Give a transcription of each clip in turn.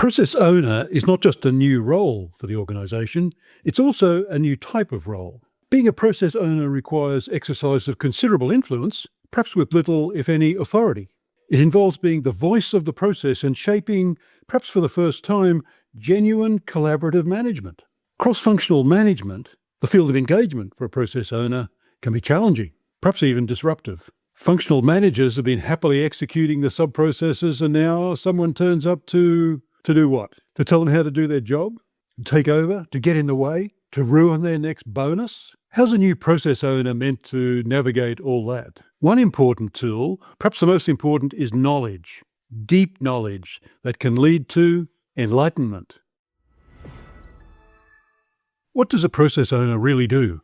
Process owner is not just a new role for the organization, it's also a new type of role. Being a process owner requires exercise of considerable influence, perhaps with little, if any, authority. It involves being the voice of the process and shaping, perhaps for the first time, genuine collaborative management. Cross-functional management, the field of engagement for a process owner, can be challenging, perhaps even disruptive. Functional managers have been happily executing the sub-processes, and now someone turns up to do what? To tell them how to do their job? To take over? To get in the way? To ruin their next bonus? How's a new process owner meant to navigate all that? One important tool, perhaps the most important, is knowledge. Deep knowledge that can lead to enlightenment. What does a process owner really do?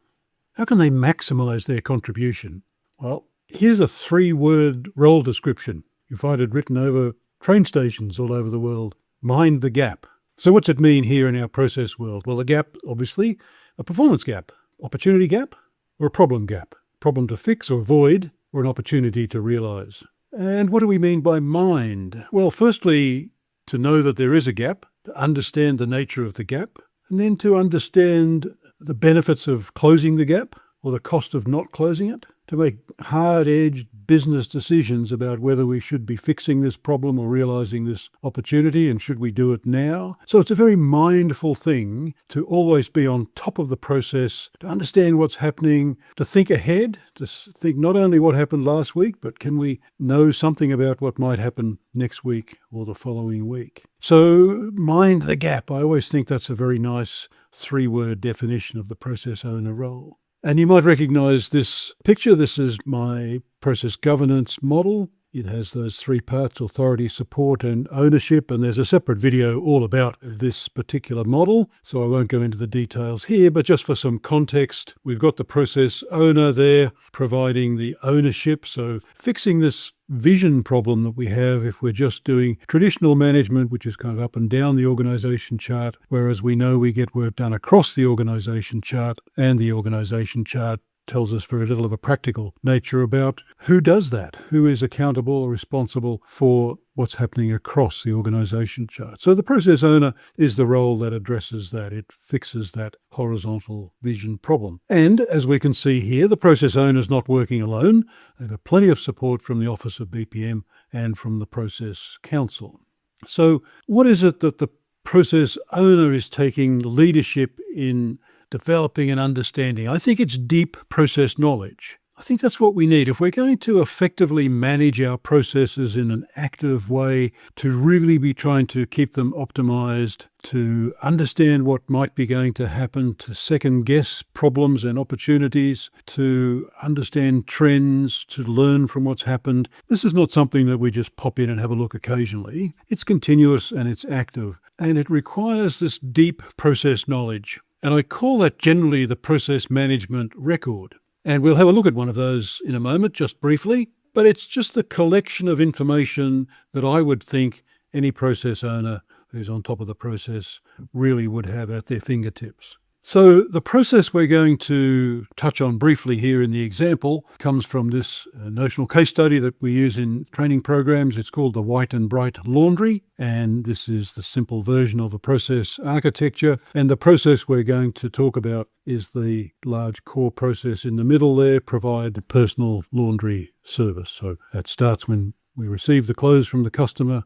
How can they maximize their contribution? Well, here's a 3-word role description. You find it written over train stations all over the world. Mind the gap. So what's it mean here in our process world? Well, a gap, obviously, a performance gap, opportunity gap, or a problem gap. Problem to fix or avoid, or an opportunity to realize. And what do we mean by mind? Well, firstly, to know that there is a gap, to understand the nature of the gap, and then to understand the benefits of closing the gap or the cost of not closing it, to make hard-edged business decisions about whether we should be fixing this problem or realizing this opportunity, and should we do it now. So it's a very mindful thing to always be on top of the process, to understand what's happening, to think ahead, to think not only what happened last week, but can we know something about what might happen next week or the following week. So mind the gap. I always think that's a very nice 3-word definition of the process owner role. And you might recognize this picture. This is my process governance model. It has those 3 parts: authority, support, and ownership. And there's a separate video all about this particular model, so I won't go into the details here, but just for some context, we've got the process owner there providing the ownership. So fixing this vision problem that we have if we're just doing traditional management, which is kind of up and down the organization chart, whereas we know we get work done across the organization chart, and the organization chart tells us very little of a practical nature about who does that, who is accountable or responsible for what's happening across the organization chart. So the process owner is the role that addresses that. It fixes that horizontal vision problem. And as we can see here, the process owner is not working alone. They have plenty of support from the Office of BPM and from the Process Council. So what is it that the process owner is taking leadership in developing and understanding? I think it's deep process knowledge. I think that's what we need. If we're going to effectively manage our processes in an active way, to really be trying to keep them optimized, to understand what might be going to happen, to second guess problems and opportunities, to understand trends, to learn from what's happened. This is not something that we just pop in and have a look occasionally. It's continuous and it's active, and it requires this deep process knowledge. And I call that generally the process management record. And we'll have a look at one of those in a moment, just briefly. But it's just the collection of information that I would think any process owner who's on top of the process really would have at their fingertips. So the process we're going to touch on briefly here in the example comes from this notional case study that we use in training programs. It's called the White and Bright Laundry, and this is the simple version of a process architecture. And the process we're going to talk about is the large core process in the middle there, provide personal laundry service. So that starts when we receive the clothes from the customer,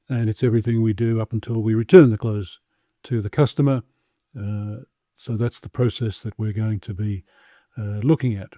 and it's everything we do up until we return the clothes to the customer. So that's the process that we're going to be looking at.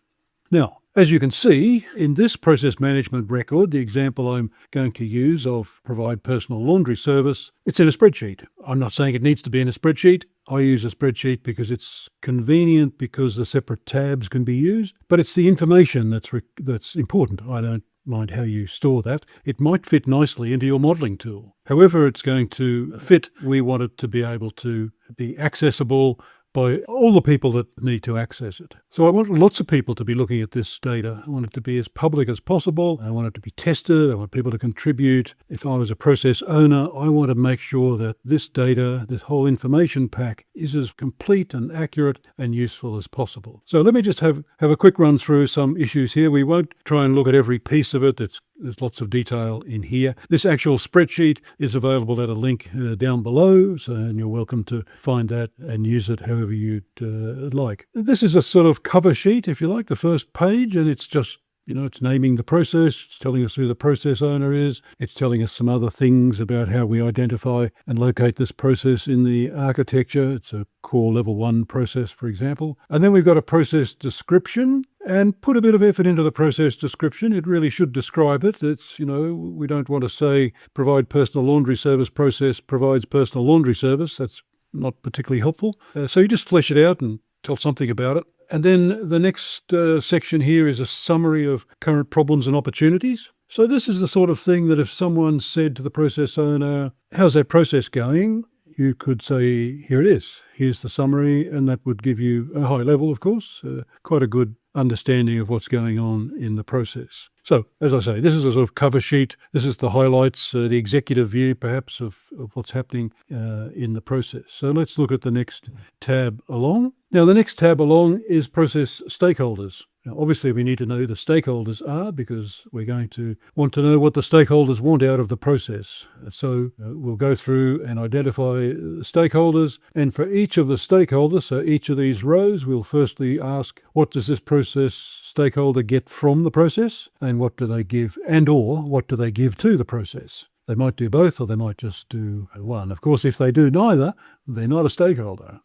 Now, as you can see, in this process management record, the example I'm going to use of provide personal laundry service, it's in a spreadsheet. I'm not saying it needs to be in a spreadsheet. I use a spreadsheet because it's convenient, because the separate tabs can be used, but it's the information that's important. I don't mind how you store that. It might fit nicely into your modeling tool. However it's going to fit, we want it to be able to be accessible by all the people that need to access it. So I want lots of people to be looking at this data. I want it to be as public as possible. I want it to be tested. I want people to contribute. If I was a process owner, I want to make sure that this data, this whole information pack, is as complete and accurate and useful as possible. So let me just have a quick run through some issues here. We won't try and look at every piece of it. It's There's lots of detail in here. This actual spreadsheet is available at a link down below, and you're welcome to find that and use it however you'd like. This is a sort of cover sheet, if you like, the first page, and it's just it's naming the process, it's telling us who the process owner is, it's telling us some other things about how we identify and locate this process in the architecture. It's a core level 1 process, for example. And then we've got a process description, and put a bit of effort into the process description. It really should describe it. It's, we don't want to say provide personal laundry service process provides personal laundry service. That's not particularly helpful. So you just flesh it out and tell something about it. And then the next section here is a summary of current problems and opportunities. So this is the sort of thing that if someone said to the process owner, how's that process going? You could say, here it is. Here's the summary, and that would give you a high level, of course, quite a good understanding of what's going on in the process. So, as I say, this is a sort of cover sheet. This is the highlights, the executive view, perhaps, of what's happening in the process. So let's look at the next tab along. Now, the next tab along is process stakeholders. Now, obviously, we need to know who the stakeholders are because we're going to want to know what the stakeholders want out of the process. So we'll go through and identify stakeholders. And for each of the stakeholders, so each of these rows, we'll firstly ask, what does this process stakeholder get from the process? And what do they give, and or what do they give to the process? They might do both, or they might just do one. Of course, if they do neither, they're not a stakeholder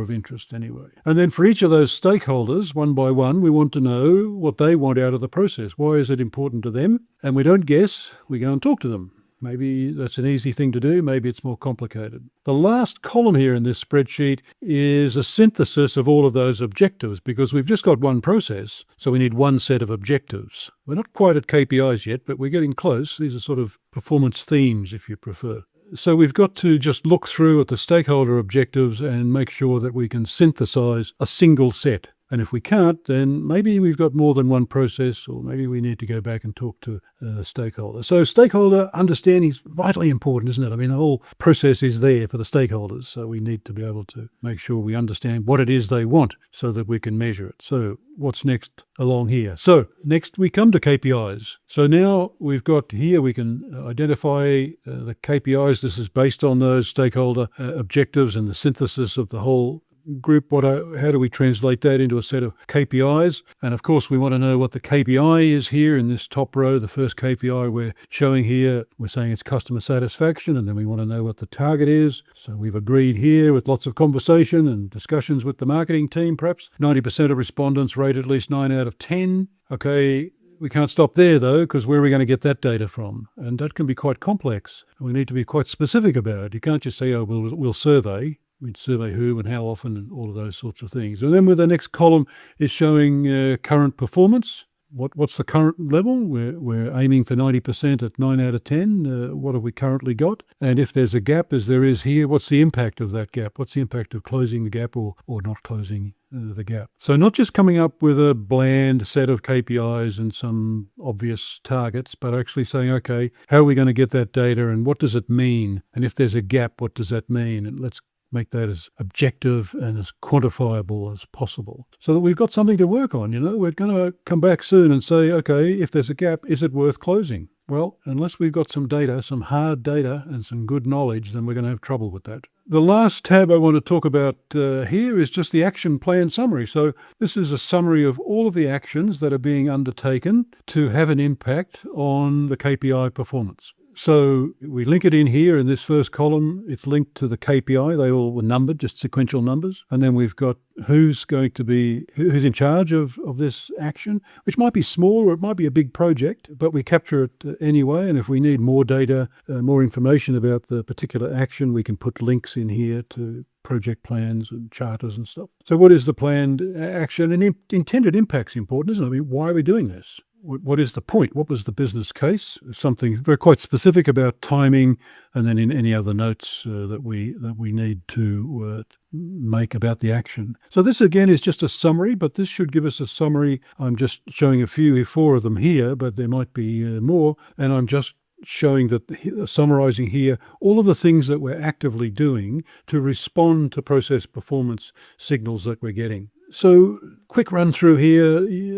of interest anyway. And then for each of those stakeholders, one by one, we want to know what they want out of the process. Why is it important to them? And we don't guess, we go and talk to them. Maybe that's an easy thing to do. Maybe it's more complicated. The last column here in this spreadsheet is a synthesis of all of those objectives because we've just got one process, so we need one set of objectives. We're not quite at KPIs yet, but we're getting close. These are sort of performance themes, if you prefer. So we've got to just look through at the stakeholder objectives and make sure that we can synthesize a single set. And if we can't, then maybe we've got more than one process, or maybe we need to go back and talk to stakeholders. So stakeholder understanding is vitally important, isn't it? I mean, the whole process is there for the stakeholders, so we need to be able to make sure we understand what it is they want so that we can measure it. So what's next along here? So next we come to KPIs. So now we've got here, we can identify the KPIs. This is based on those stakeholder objectives and the synthesis of the whole group. How do we translate that into a set of KPIs? And of course, we want to know what the KPI is here in this top row. The first KPI we're showing here, we're saying it's customer satisfaction, and then we want to know what the target is. So we've agreed here with lots of conversation and discussions with the marketing team, perhaps. 90% of respondents rate at least 9 out of 10. Okay, we can't stop there, though, because where are we going to get that data from? And that can be quite complex. We need to be quite specific about it. You can't just say, oh, we'll survey. We'd survey who and how often and all of those sorts of things. And then with the next column is showing current performance. What's the current level? We're aiming for 90% at 9 out of 10. What have we currently got? And if there's a gap, as there is here, what's the impact of that gap? What's the impact of closing the gap or not closing the gap? So not just coming up with a bland set of KPIs and some obvious targets, but actually saying, okay, how are we going to get that data and what does it mean? And if there's a gap, what does that mean? And let's make that as objective and as quantifiable as possible so that we've got something to work on. We're going to come back soon and say, okay, if there's a gap, is it worth closing? Well, unless we've got some data, some hard data and some good knowledge, then we're going to have trouble with that. The last tab I want to talk about here is just the action plan summary. So this is a summary of all of the actions that are being undertaken to have an impact on the KPI performance. So we link it in here in this first column. It's linked to the KPI. They all were numbered, just sequential numbers. And then we've got who's in charge of this action, which might be small or it might be a big project, but we capture it anyway. And if we need more data, more information about the particular action, we can put links in here to project plans and charters and stuff. So what is the planned action? And intended impact's important, isn't it? I mean, why are we doing this? What is the point? What was the business case? Something very quite specific about timing, and then in any other notes that we need to make about the action. So this again is just a summary, but this should give us a summary. I'm just showing four of them here, but there might be more, and I'm just showing that, summarizing here all of the things that we're actively doing to respond to process performance signals that we're getting. So, quick run through here.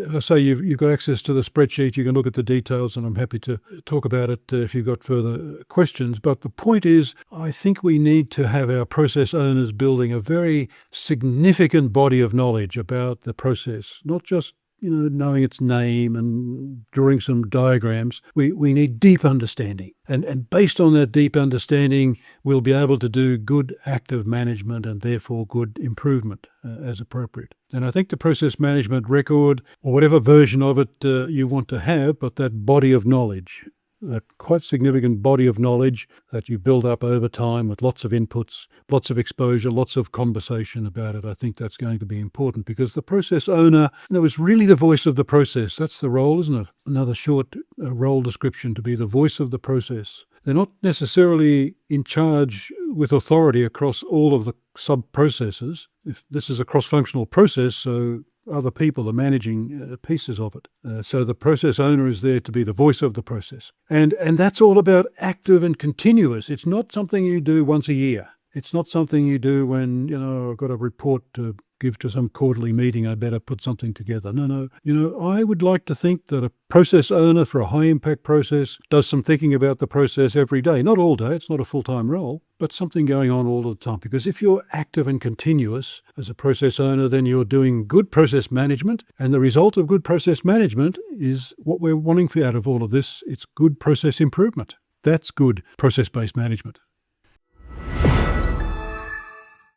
As I say, you've got access to the spreadsheet. You can look at the details, and I'm happy to talk about it if you've got further questions. But the point is, I think we need to have our process owners building a very significant body of knowledge about the process, not just knowing its name and drawing some diagrams. We need deep understanding. And based on that deep understanding, we'll be able to do good active management and therefore good improvement as appropriate. And I think the process management record, or whatever version of it you want to have, but that body of knowledge, that quite significant body of knowledge that you build up over time with lots of inputs, lots of exposure, lots of conversation about it. I think that's going to be important because the process owner is really the voice of the process. That's the role, isn't it? Another short role description, to be the voice of the process. They're not necessarily in charge with authority across all of the sub-processes. If this is a cross-functional process, so other people are managing pieces of it. So the process owner is there to be the voice of the process. And that's all about active and continuous. It's not something you do once a year. It's not something you do when, I've got a report to give to some quarterly meeting, I better put something together. No. I would like to think that a process owner for a high-impact process does some thinking about the process every day. Not all day, it's not a full-time role, but something going on all the time. Because if you're active and continuous as a process owner, then you're doing good process management. And the result of good process management is what we're wanting out of all of this. It's good process improvement. That's good process-based management.